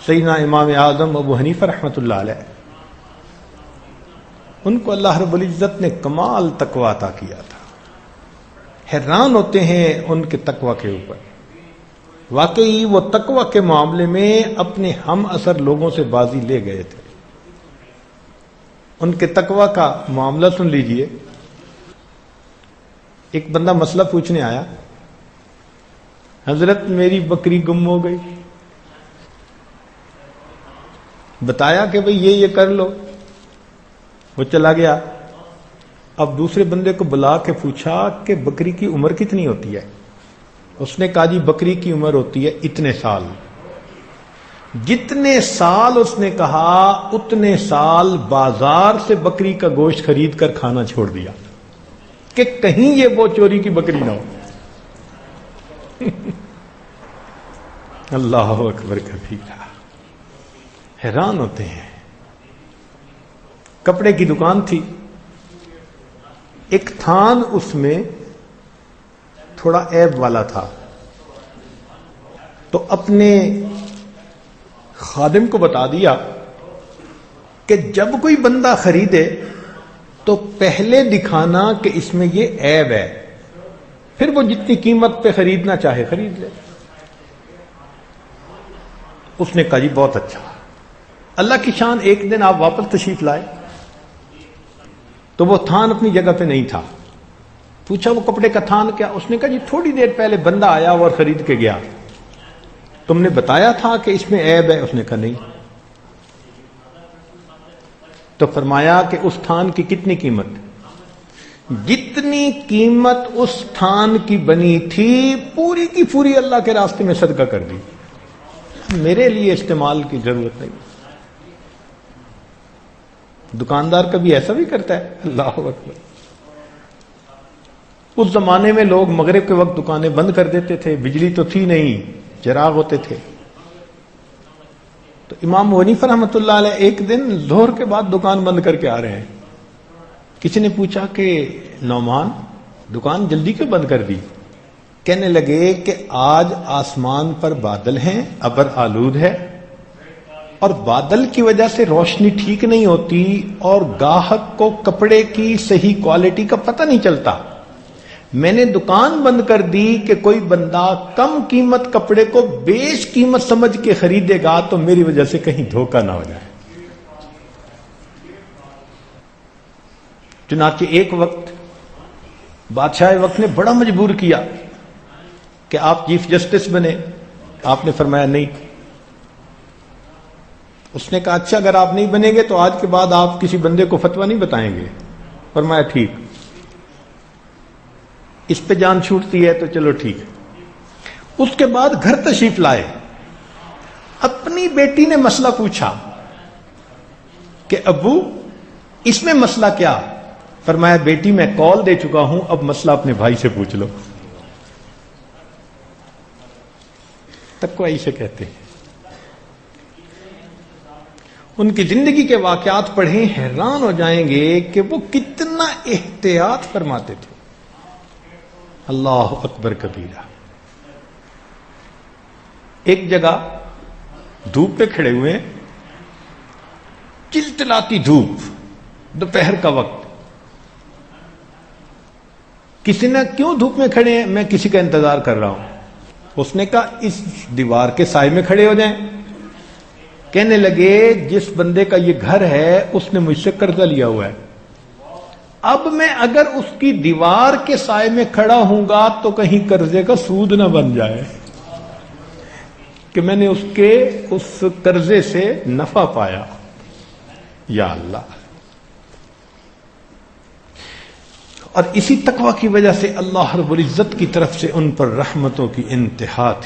سیدنا امام اعظم ابو حنیفہ رحمۃ اللہ علیہ، ان کو اللہ رب العزت نے کمال تقویٰ عطا کیا تھا. حیران ہوتے ہیں ان کے تقویٰ کے اوپر. واقعی وہ تقویٰ کے معاملے میں اپنے ہم اثر لوگوں سے بازی لے گئے تھے. ان کے تقویٰ کا معاملہ سن لیجئے. ایک بندہ مسئلہ پوچھنے آیا، حضرت میری بکری گم ہو گئی. بتایا کہ بھئی یہ کر لو، وہ چلا گیا. اب دوسرے بندے کو بلا کے پوچھا کہ بکری کی عمر کتنی ہوتی ہے؟ اس نے کہا جی بکری کی عمر ہوتی ہے اتنے سال. جتنے سال اس نے کہا اتنے سال بازار سے بکری کا گوشت خرید کر کھانا چھوڑ دیا کہ کہیں یہ وہ چوری کی بکری نہ ہو. اللہ اکبر کبیرہ. حیران ہوتے ہیں. کپڑے کی دکان تھی، ایک تھان اس میں تھوڑا عیب والا تھا، تو اپنے خادم کو بتا دیا کہ جب کوئی بندہ خریدے تو پہلے دکھانا کہ اس میں یہ عیب ہے، پھر وہ جتنی قیمت پہ خریدنا چاہے خرید لے. اس نے کہا جی بہت اچھا. اللہ کی شان، ایک دن آپ واپس تشریف لائے تو وہ تھان اپنی جگہ پہ نہیں تھا. پوچھا وہ کپڑے کا تھان کیا؟ اس نے کہا جی تھوڑی دیر پہلے بندہ آیا اور خرید کے گیا، تم نے بتایا تھا کہ اس میں عیب ہے. اس نے کہا نہیں. تو فرمایا کہ اس تھان کی کتنی قیمت؟ جتنی قیمت اس تھان کی بنی تھی پوری کی پوری اللہ کے راستے میں صدقہ کر دی، میرے لیے استعمال کی ضرورت نہیں. دکاندار کبھی ایسا بھی کرتا ہے؟ اللہ اکبر. اس زمانے میں لوگ مغرب کے وقت دکانیں بند کر دیتے تھے، بجلی تو تھی نہیں، چراغ ہوتے تھے. تو امام حنیفہ رحمۃ اللہ علیہ ایک دن ظہر کے بعد دکان بند کر کے آ رہے ہیں. کسی نے پوچھا کہ نعمان دکان جلدی کیوں بند کر دی؟ کہنے لگے کہ آج آسمان پر بادل ہیں، ابر آلود ہے، اور بادل کی وجہ سے روشنی ٹھیک نہیں ہوتی اور گاہک کو کپڑے کی صحیح کوالٹی کا پتہ نہیں چلتا. میں نے دکان بند کر دی کہ کوئی بندہ کم قیمت کپڑے کو بیش قیمت سمجھ کے خریدے گا تو میری وجہ سے کہیں دھوکہ نہ ہو جائے. چنانچہ ایک وقت بادشاہ وقت نے بڑا مجبور کیا کہ آپ چیف جسٹس بنے. آپ نے فرمایا نہیں. اس نے کہا اچھا اگر آپ نہیں بنیں گے تو آج کے بعد آپ کسی بندے کو فتویٰ نہیں بتائیں گے. فرمایا ٹھیک. اس پہ جان چھوٹتی ہے تو چلو ٹھیک. اس کے بعد گھر تشریف لائے. اپنی بیٹی نے مسئلہ پوچھا کہ ابو اس میں مسئلہ کیا؟ فرمایا بیٹی میں کال دے چکا ہوں، اب مسئلہ اپنے بھائی سے پوچھ لو. تقوی اسے کہتے ہیں. ان کی زندگی کے واقعات پڑھیں، حیران ہو جائیں گے کہ وہ کتنا احتیاط فرماتے تھے. اللہ اکبر کبیرہ. ایک جگہ دھوپ پہ کھڑے ہوئے، چلچلاتی دھوپ، دوپہر کا وقت. کسی نے کیوں دھوپ میں کھڑے ہیں؟ میں کسی کا انتظار کر رہا ہوں. اس نے کہا اس دیوار کے سائے میں کھڑے ہو جائیں. کہنے لگے جس بندے کا یہ گھر ہے اس نے مجھ سے قرضہ لیا ہوا ہے، اب میں اگر اس کی دیوار کے سائے میں کھڑا ہوں گا تو کہیں قرضے کا سود نہ بن جائے کہ میں نے اس قرضے سے نفع پایا. یا اللہ. اور اسی تقوی کی وجہ سے اللہ رب العزت کی طرف سے ان پر رحمتوں کی انتہا تھی.